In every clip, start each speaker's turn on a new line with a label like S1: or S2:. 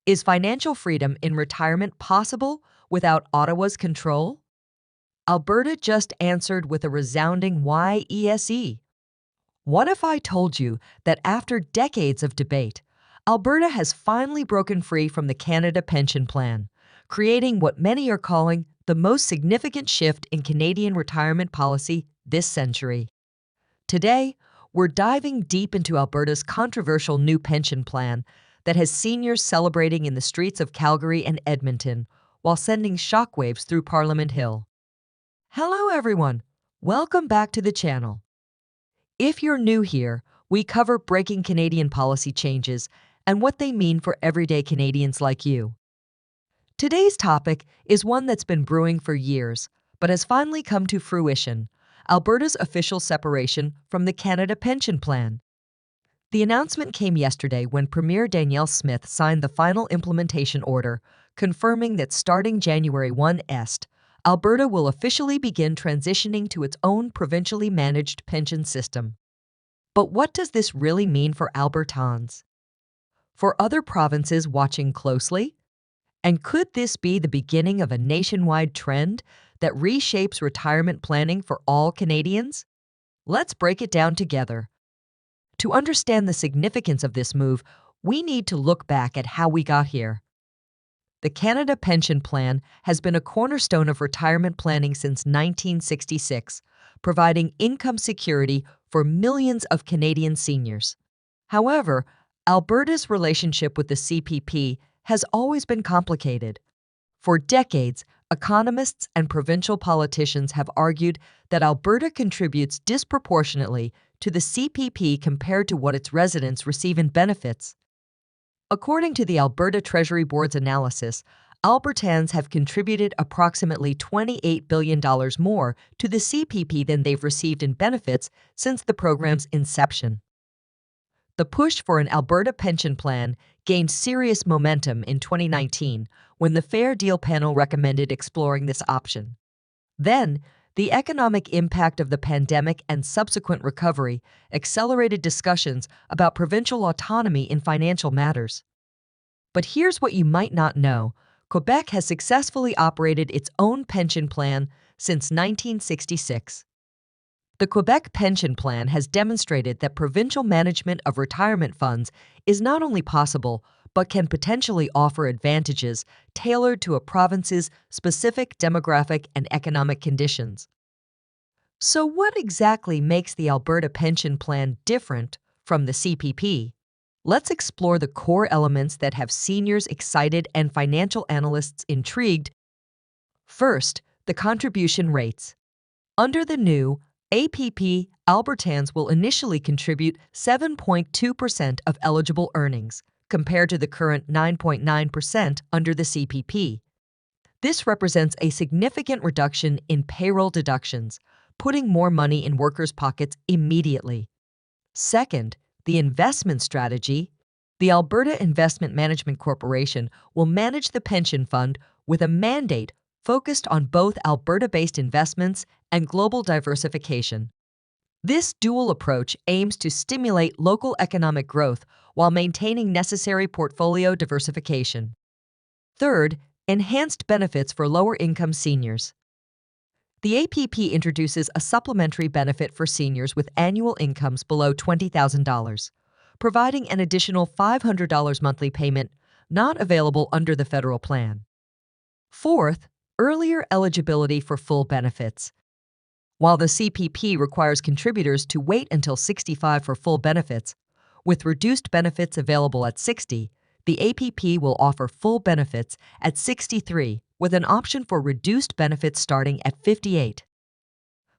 S1: Is financial freedom in retirement possible without Ottawa's control? Alberta just answered with a resounding YESE. What if I told you that after decades of debate, Alberta has finally broken free from the Canada Pension Plan, creating what many are calling the most significant shift in Canadian retirement policy this century? Today, we're diving deep into Alberta's controversial new pension plan that has seniors celebrating in the streets of Calgary and Edmonton while sending shockwaves through Parliament Hill. Hello, everyone. Welcome back to the channel. If you're new here, we cover breaking Canadian policy changes and what they mean for everyday Canadians like you. Today's topic is one that's been brewing for years, but has finally come to fruition: Alberta's official separation from the Canada Pension Plan. The announcement came yesterday when Premier Danielle Smith signed the final implementation order, confirming that starting January 1 est, Alberta will officially begin transitioning to its own provincially managed pension system. But what does this really mean for Albertans? For other provinces watching closely? And could this be the beginning of a nationwide trend that reshapes retirement planning for all Canadians? Let's break it down together. To understand the significance of this move, we need to look back at how we got here. The Canada Pension Plan has been a cornerstone of retirement planning since 1966, providing income security for millions of Canadian seniors. However, Alberta's relationship with the CPP has always been complicated. For decades, economists and provincial politicians have argued that Alberta contributes disproportionately to the CPP compared to what its residents receive in benefits. According to the Alberta Treasury Board's analysis, Albertans have contributed approximately $28 billion more to the CPP than they've received in benefits since the program's inception. The push for an Alberta pension plan gained serious momentum in 2019 when the Fair Deal panel recommended exploring this option. Then, the economic impact of the pandemic and subsequent recovery accelerated discussions about provincial autonomy in financial matters. But here's what you might not know: Quebec has successfully operated its own pension plan since 1966. The Quebec Pension Plan has demonstrated that provincial management of retirement funds is not only possible, but can potentially offer advantages tailored to a province's specific demographic and economic conditions. So what exactly makes the Alberta Pension Plan different from the CPP? Let's explore the core elements that have seniors excited and financial analysts intrigued. First, the contribution rates. Under the new APP, Albertans will initially contribute 7.2% of eligible earnings, compared to the current 9.9% under the CPP. This represents a significant reduction in payroll deductions, putting more money in workers' pockets immediately. Second, the investment strategy. The Alberta Investment Management Corporation will manage the pension fund with a mandate focused on both Alberta-based investments and global diversification. This dual approach aims to stimulate local economic growth while maintaining necessary portfolio diversification. Third, enhanced benefits for lower-income seniors. The APP introduces a supplementary benefit for seniors with annual incomes below $20,000, providing an additional $500 monthly payment not available under the federal plan. Fourth, earlier eligibility for full benefits. While the CPP requires contributors to wait until 65 for full benefits, with reduced benefits available at 60, the APP will offer full benefits at 63 with an option for reduced benefits starting at 58.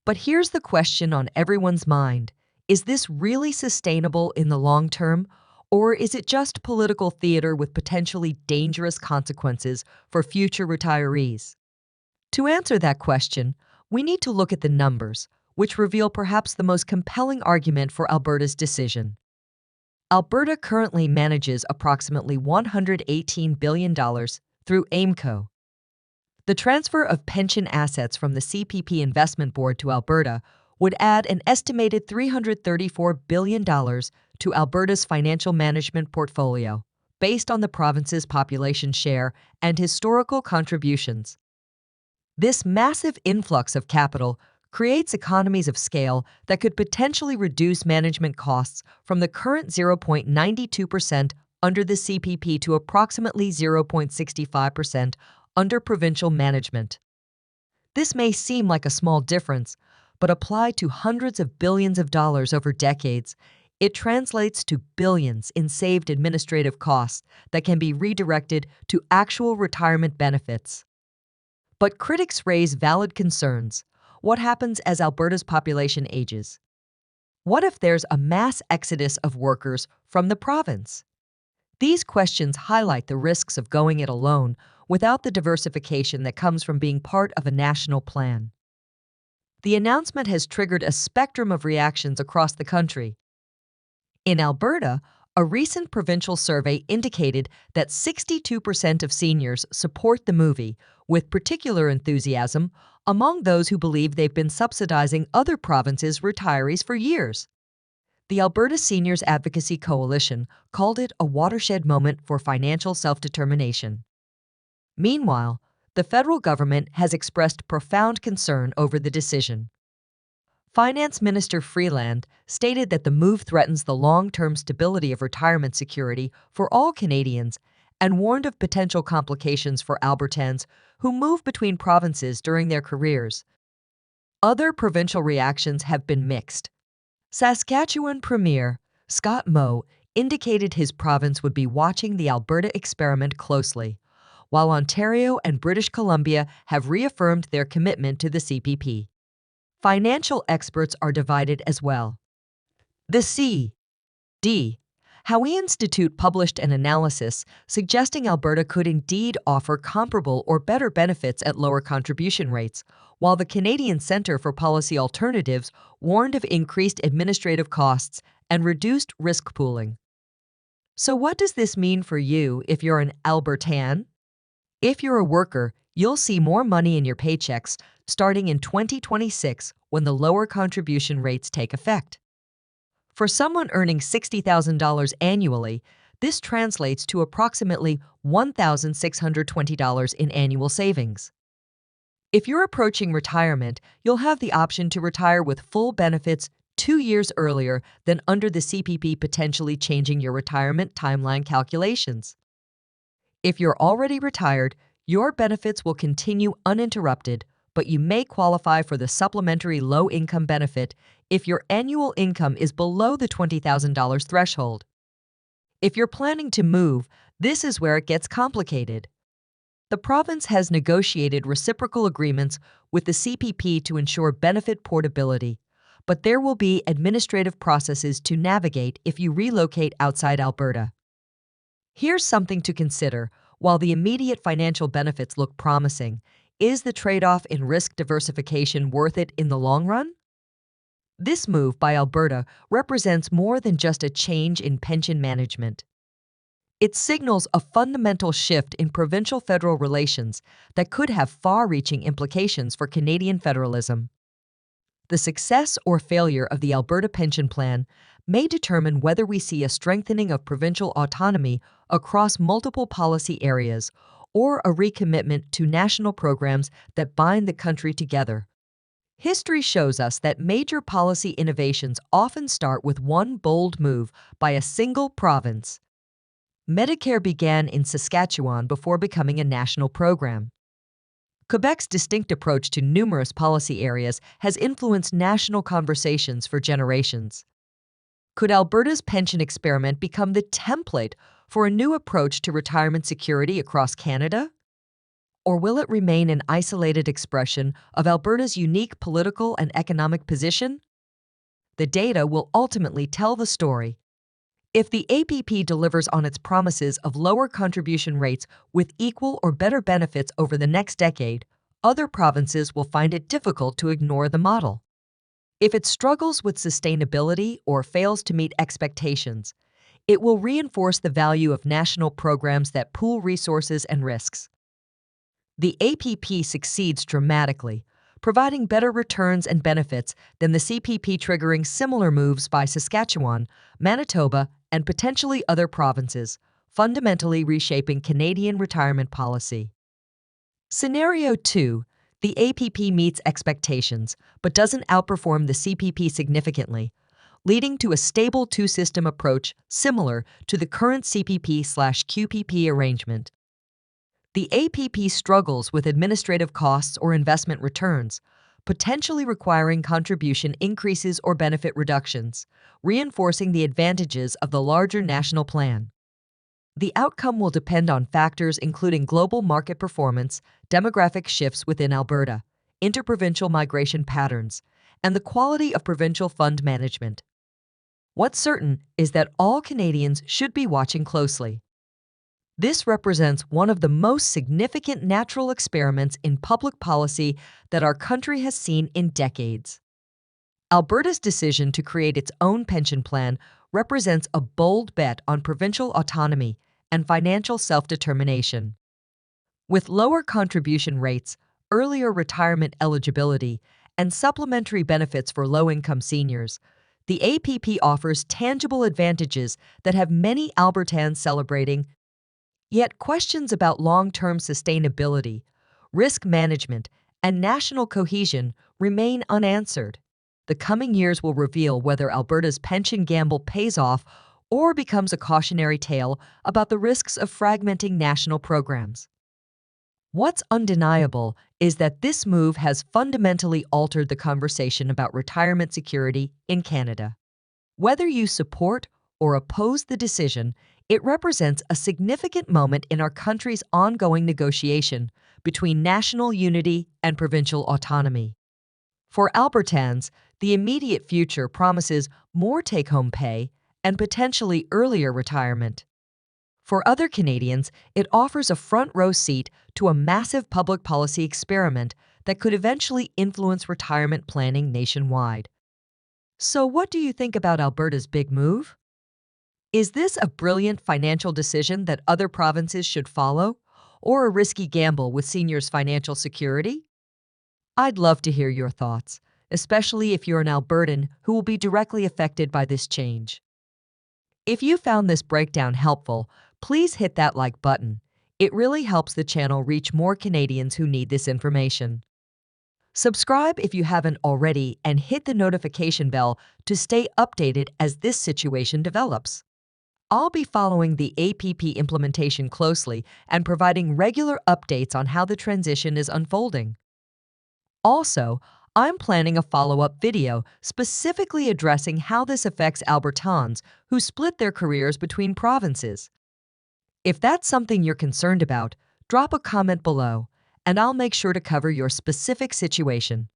S1: But here's the question on everyone's mind: is this really sustainable in the long term, or is it just political theater with potentially dangerous consequences for future retirees? To answer that question, we need to look at the numbers, which reveal perhaps the most compelling argument for Alberta's decision. Alberta currently manages approximately $118 billion through AIMCo. The transfer of pension assets from the CPP Investment Board to Alberta would add an estimated $334 billion to Alberta's financial management portfolio, based on the province's population share and historical contributions. This massive influx of capital creates economies of scale that could potentially reduce management costs from the current 0.92% under the CPP to approximately 0.65% under provincial management. This may seem like a small difference, but applied to hundreds of billions of dollars over decades, it translates to billions in saved administrative costs that can be redirected to actual retirement benefits. But critics raise valid concerns. What happens as Alberta's population ages? What if there's a mass exodus of workers from the province? These questions highlight the risks of going it alone without the diversification that comes from being part of a national plan. The announcement has triggered a spectrum of reactions across the country. In Alberta, a recent provincial survey indicated that 62% of seniors support the movie, with particular enthusiasm among those who believe they've been subsidizing other provinces' retirees for years. The Alberta Seniors Advocacy Coalition called it a watershed moment for financial self-determination. Meanwhile, the federal government has expressed profound concern over the decision. Finance Minister Freeland stated that the move threatens the long-term stability of retirement security for all Canadians and warned of potential complications for Albertans who move between provinces during their careers. Other provincial reactions have been mixed. Saskatchewan Premier Scott Moe indicated his province would be watching the Alberta experiment closely, while Ontario and British Columbia have reaffirmed their commitment to the CPP. Financial experts are divided as well. The C.D. Howe Institute published an analysis suggesting Alberta could indeed offer comparable or better benefits at lower contribution rates, while the Canadian Centre for Policy Alternatives warned of increased administrative costs and reduced risk pooling. So what does this mean for you if you're an Albertan? If you're a worker, you'll see more money in your paychecks starting in 2026 when the lower contribution rates take effect. For someone earning $60,000 annually, this translates to approximately $1,620 in annual savings. If you're approaching retirement, you'll have the option to retire with full benefits 2 years earlier than under the CPP, potentially changing your retirement timeline calculations. If you're already retired, your benefits will continue uninterrupted, but you may qualify for the supplementary low-income benefit if your annual income is below the $20,000 threshold. If you're planning to move, this is where it gets complicated. The province has negotiated reciprocal agreements with the CPP to ensure benefit portability, but there will be administrative processes to navigate if you relocate outside Alberta. Here's something to consider. While the immediate financial benefits look promising, is the trade-off in risk diversification worth it in the long run? This move by Alberta represents more than just a change in pension management. It signals a fundamental shift in provincial-federal relations that could have far-reaching implications for Canadian federalism. The success or failure of the Alberta pension plan may determine whether we see a strengthening of provincial autonomy across multiple policy areas or a recommitment to national programs that bind the country together. History shows us that major policy innovations often start with one bold move by a single province. Medicare began in Saskatchewan before becoming a national program. Quebec's distinct approach to numerous policy areas has influenced national conversations for generations. Could Alberta's pension experiment become the template for a new approach to retirement security across Canada? Or will it remain an isolated expression of Alberta's unique political and economic position? The data will ultimately tell the story. If the APP delivers on its promises of lower contribution rates with equal or better benefits over the next decade, other provinces will find it difficult to ignore the model. If it struggles with sustainability or fails to meet expectations, it will reinforce the value of national programs that pool resources and risks. The APP succeeds dramatically, providing better returns and benefits than the CPP, triggering similar moves by Saskatchewan, Manitoba, and potentially other provinces, fundamentally reshaping Canadian retirement policy. Scenario 2. The APP meets expectations but doesn't outperform the CPP significantly, leading to a stable two-system approach similar to the current CPP/QPP arrangement. The APP struggles with administrative costs or investment returns, potentially requiring contribution increases or benefit reductions, reinforcing the advantages of the larger national plan. The outcome will depend on factors including global market performance, demographic shifts within Alberta, interprovincial migration patterns, and the quality of provincial fund management. What's certain is that all Canadians should be watching closely. This represents one of the most significant natural experiments in public policy that our country has seen in decades. Alberta's decision to create its own pension plan represents a bold bet on provincial autonomy and financial self-determination. With lower contribution rates, earlier retirement eligibility, and supplementary benefits for low-income seniors, the APP offers tangible advantages that have many Albertans celebrating. Yet questions about long-term sustainability, risk management, and national cohesion remain unanswered. The coming years will reveal whether Alberta's pension gamble pays off or becomes a cautionary tale about the risks of fragmenting national programs. What's undeniable is that this move has fundamentally altered the conversation about retirement security in Canada. Whether you support or oppose the decision, it represents a significant moment in our country's ongoing negotiation between national unity and provincial autonomy. For Albertans, the immediate future promises more take-home pay and potentially earlier retirement. For other Canadians, it offers a front-row seat to a massive public policy experiment that could eventually influence retirement planning nationwide. So what do you think about Alberta's big move? Is this a brilliant financial decision that other provinces should follow, or a risky gamble with seniors' financial security? I'd love to hear your thoughts, especially if you're an Albertan who will be directly affected by this change. If you found this breakdown helpful, please hit that like button. It really helps the channel reach more Canadians who need this information. Subscribe if you haven't already and hit the notification bell to stay updated as this situation develops. I'll be following the APP implementation closely and providing regular updates on how the transition is unfolding. Also, I'm planning a follow-up video specifically addressing how this affects Albertans who split their careers between provinces. If that's something you're concerned about, drop a comment below, and I'll make sure to cover your specific situation.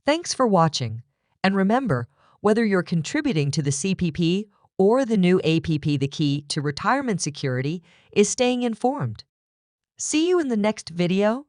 S1: Thanks for watching, and remember, whether you're contributing to the CPP or the new APP, the key to retirement security is staying informed. See you in the next video.